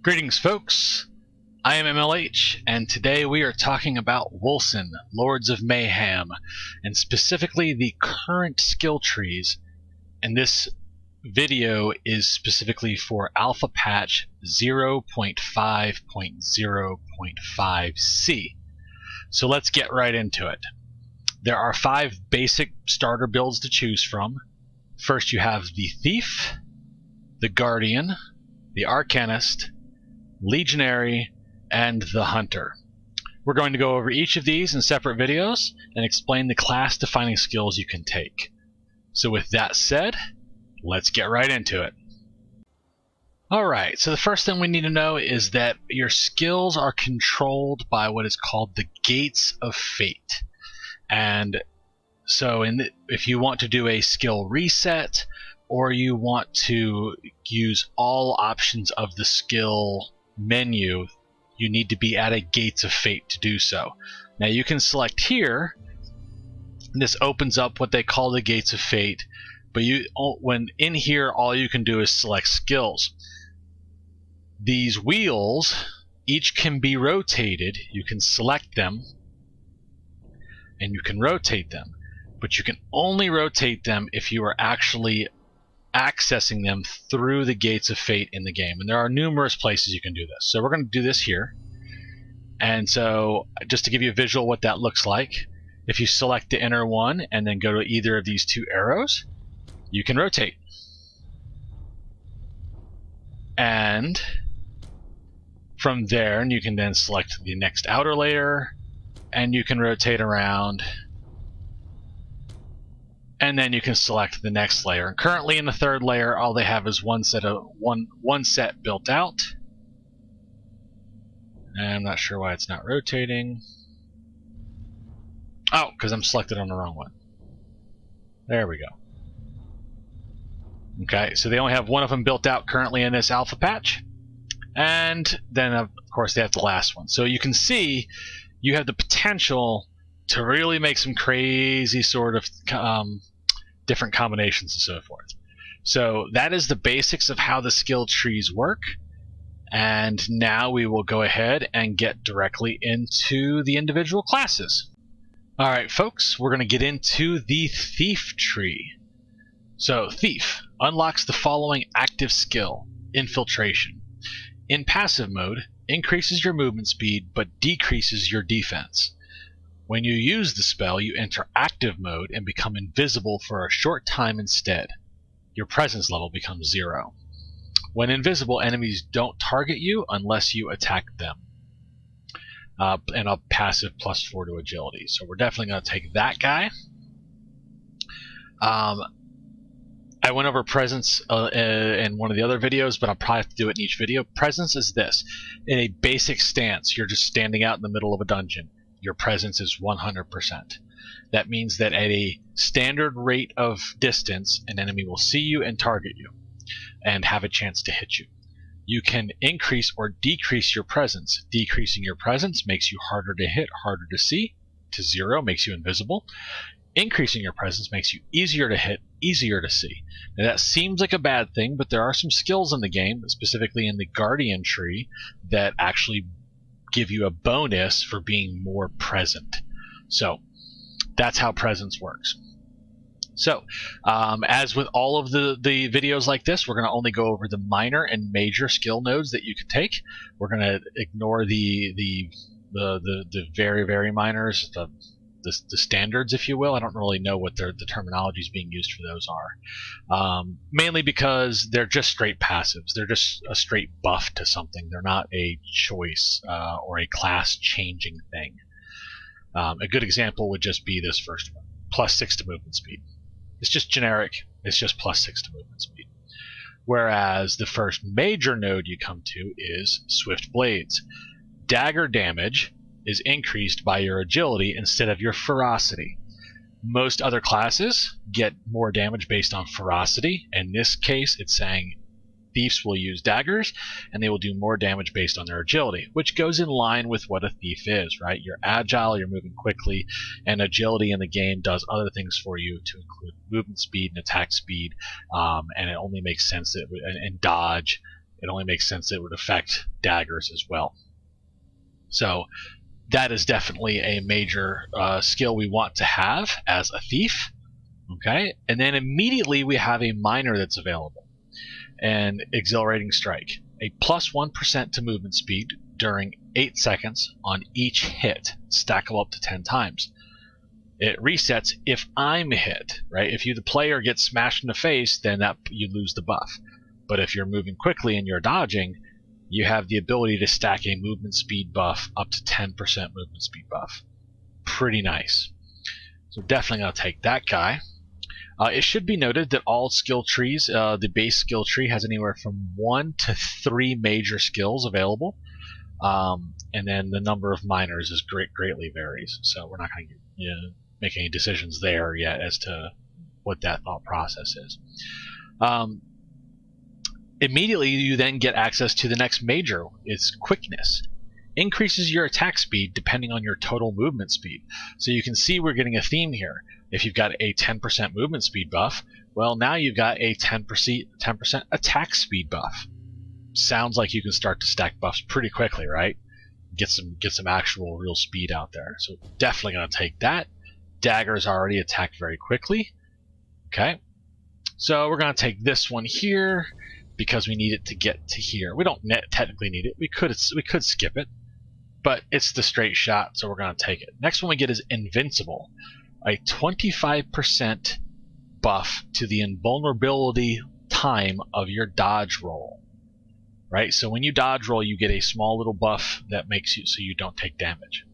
Greetings, folks. I am MLH, and today we are talking about Wolcen, Lords of Mayhem, and specifically the current skill trees. And this video is specifically for Alpha Patch 0.5.0.5c. So let's get right into it. There are 5 basic starter builds to choose from. First, you have the Thief, the Guardian, the Arcanist, Legionary, and the Hunter. We're going to go over each of these in separate videos and explain the class defining skills you can take. So with that said, let's get right into it. Alright, so the first thing we need to know is that your skills are controlled by what is called the Gates of Fate. And so if you want to do a skill reset, or you want to use all options of the skill menu, you need to be at a Gates of Fate to do so. Now you can select here, and this opens up what they call the Gates of Fate, but when in here all you can do is select skills. These wheels each can be rotated. You can select them and you can rotate them, but you can only rotate them if you are actually accessing them through the Gates of Fate in the game, and there are numerous places you can do this. So we're going to do this here, and so just to give you a visual what that looks like, if you select the inner one and then go to either of these 2 arrows, you can rotate, and from there you can then select the next outer layer and you can rotate around, and then you can select the next layer. And currently in the 3rd layer, all they have is one set built out. And I'm not sure why it's not rotating. Oh, because I'm selected on the wrong one. There we go. Okay, so they only have one of them built out currently in this alpha patch. And then, of course, they have the last one. So you can see you have the potential to really make some crazy sort of different combinations and so forth. So that is the basics of how the skill trees work, and now we will go ahead and get directly into the individual classes. Alright folks, we're going to get into the Thief tree. So Thief unlocks the following active skill: Infiltration. In passive mode, increases your movement speed but decreases your defense. When you use the spell, you enter active mode and become invisible for a short time instead. Your presence level becomes 0. When invisible, enemies don't target you unless you attack them. And a passive +4 to agility. So we're definitely going to take that guy. I went over presence in one of the other videos, but I'll probably have to do it in each video. Presence is this. In a basic stance, you're just standing out in the middle of a dungeon. Your presence is 100%. That means that at a standard rate of distance, an enemy will see you and target you and have a chance to hit you. You can increase or decrease your presence. Decreasing your presence makes you harder to hit, harder to see. To 0 makes you invisible. Increasing your presence makes you easier to hit, easier to see. Now that seems like a bad thing, but there are some skills in the game, specifically in the Guardian tree, that actually give you a bonus for being more present. So that's how presence works. So as with all of the videos like this, we're going to only go over the minor and major skill nodes that you can take. We're going to ignore the very, very minors, the standards, if you will. I don't really know what the terminologies being used for those are. Mainly because they're just straight passives. They're just a straight buff to something. They're not a choice or a class changing thing. A good example would just be this first one, +6 to movement speed. It's just generic. It's just +6 to movement speed. Whereas the first major node you come to is Swift Blades. Dagger damage is increased by your agility instead of your ferocity. Most other classes get more damage based on ferocity. In this case, it's saying thieves will use daggers, and they will do more damage based on their agility, which goes in line with what a thief is, right? You're agile, you're moving quickly, and agility in the game does other things for you to include movement speed and attack speed, and it only makes sense that and dodge. it only makes sense it would affect daggers as well. So that is definitely a major skill we want to have as a thief. Okay, and then immediately we have a miner that's available, and Exhilarating Strike, a plus 1% to movement speed during 8 seconds on each hit, stackable up to 10 times. It resets if I'm hit, right? If you, the player, gets smashed in the face, then you lose the buff. But if you're moving quickly and you're dodging, you have the ability to stack a movement speed buff up to 10% movement speed buff. Pretty nice. So definitely going to take that guy. It should be noted that all skill trees, the base skill tree has anywhere from 1 to 3 major skills available. And then the number of miners is greatly varies. So we're not going to make any decisions there yet as to what that thought process is. Immediately you then get access to the next major. It's Quickness. Increases your attack speed depending on your total movement speed. So you can see we're getting a theme here. If you've got a 10% movement speed buff, well, now you've got a 10% attack speed buff. Sounds like you can start to stack buffs pretty quickly, right? Get some actual real speed out there. So definitely going to take that. Daggers already attack very quickly. Okay, so we're going to take this one here because we need it to get to here. We don't technically need it. We could skip it, but it's the straight shot, so we're going to take it. Next one we get is Invincible, a 25% buff to the invulnerability time of your dodge roll. Right, so when you dodge roll, you get a small little buff that makes you so you don't take damage.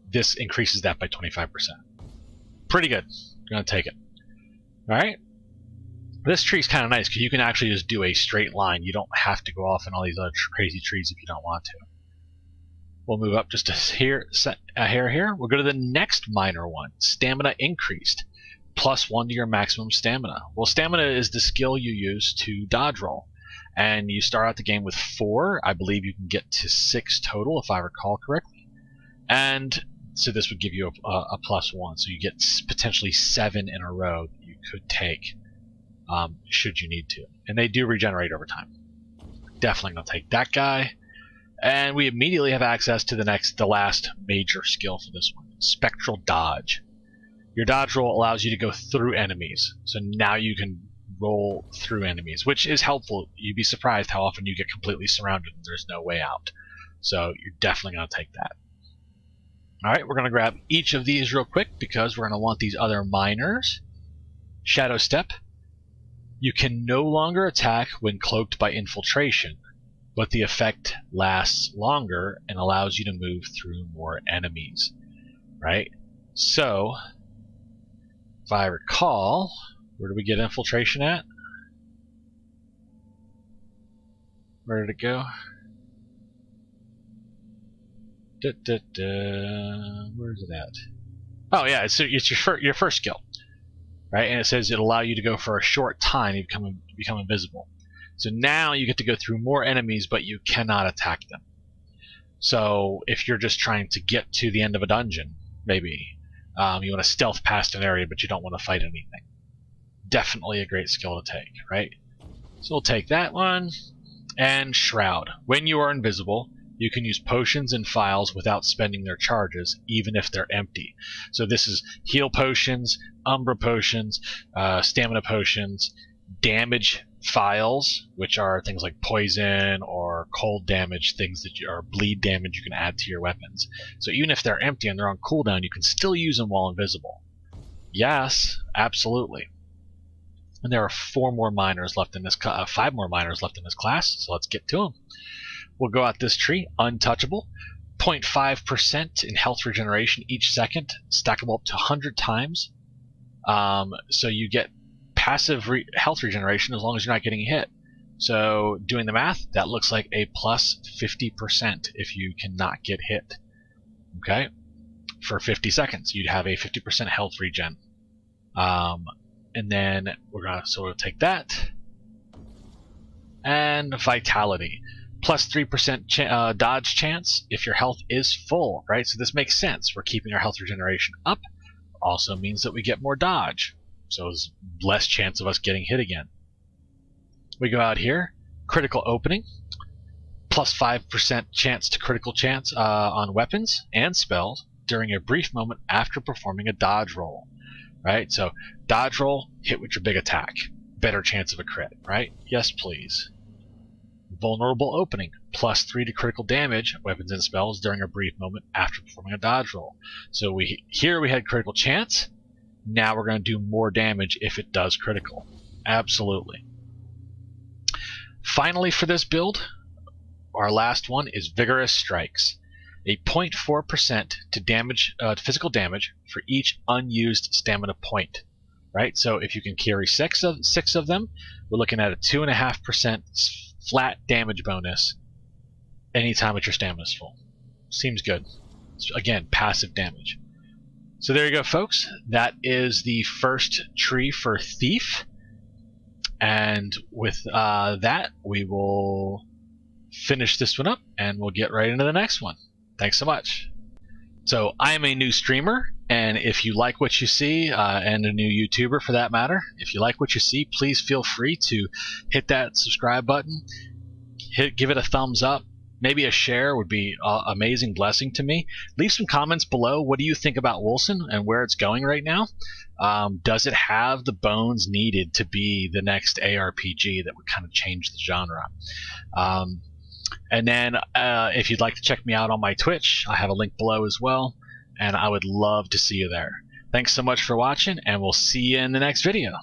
This increases that by 25%. Pretty good. Gonna take it. All right. This tree's kind of nice because you can actually just do a straight line. You don't have to go off in all these other crazy trees if you don't want to. We'll move up just a hair here. We'll go to the next minor one. Stamina Increased. Plus 1 to your maximum stamina. Well, stamina is the skill you use to dodge roll. And you start out the game with 4. I believe you can get to 6 total, if I recall correctly. And so this would give you a plus 1. So you get potentially 7 in a row that you could take, should you need to. And they do regenerate over time. Definitely going to take that guy. And we immediately have access to the last major skill for this one, Spectral Dodge. Your dodge roll allows you to go through enemies. So now you can roll through enemies, which is helpful. You'd be surprised how often you get completely surrounded and there's no way out. So you're definitely going to take that. Alright, we're going to grab each of these real quick because we're going to want these other minors. Shadow Step. You can no longer attack when cloaked by infiltration, but the effect lasts longer and allows you to move through more enemies. Right? So, if I recall, where do we get infiltration at? Where did it go? Where is it at? Oh yeah, it's your first skill, right? And it says it'll allow you to go for a short time. You become invisible. So now you get to go through more enemies, but you cannot attack them. So if you're just trying to get to the end of a dungeon, maybe you want to stealth past an area, but you don't want to fight anything. Definitely a great skill to take, right? So we'll take that one. And Shroud. When you are invisible, you can use potions and files without spending their charges, even if they're empty. So this is heal potions, umbra potions, stamina potions, damage files, which are things like poison or cold damage, things that are bleed damage you can add to your weapons. So even if they're empty and they're on cooldown, you can still use them while invisible. Yes, absolutely. And there are 4 more minors left in this 5 more minors left in this class, so let's get to them. We'll go out this tree, Untouchable, 0.5% in health regeneration each second, stackable up to 100 times. So you get passive health regeneration as long as you're not getting hit. So doing the math, that looks like a plus 50% if you cannot get hit. Okay, for 50 seconds, you'd have a 50% health regen. And then we'll take that. And Vitality. Plus 3% dodge chance if your health is full, right? So this makes sense. We're keeping our health regeneration up. Also means that we get more dodge. So there's less chance of us getting hit again. We go out here. critical opening, plus 5% chance to critical chance on weapons and spells during a brief moment after performing a dodge roll. Right? So dodge roll, hit with your big attack. Better chance of a crit, right? Yes, please. Vulnerable opening, plus 3 to critical damage, weapons and spells during a brief moment after performing a dodge roll. So here we had critical chance. Now we're going to do more damage if it does critical. Absolutely. Finally, for this build, our last one is Vigorous Strikes. A 0.4% to damage, physical damage for each unused stamina point. Right? So if you can carry six of them, we're looking at a 2.5% flat damage bonus anytime that your stamina is full. Seems good. Again, passive damage. So there you go, folks. That is the first tree for Thief. And with that, we will finish this one up and we'll get right into the next one. Thanks so much. So I am a new streamer, and if you like what you see, and a new YouTuber for that matter, if you like what you see, please feel free to hit that subscribe button, give it a thumbs up, maybe a share would be an amazing blessing to me. Leave some comments below. What do you think about Wolcen and where it's going right now? Does it have the bones needed to be the next ARPG that would kind of change the genre? And then if you'd like to check me out on my Twitch, I have a link below as well, and I would love to see you there. Thanks so much for watching, and we'll see you in the next video.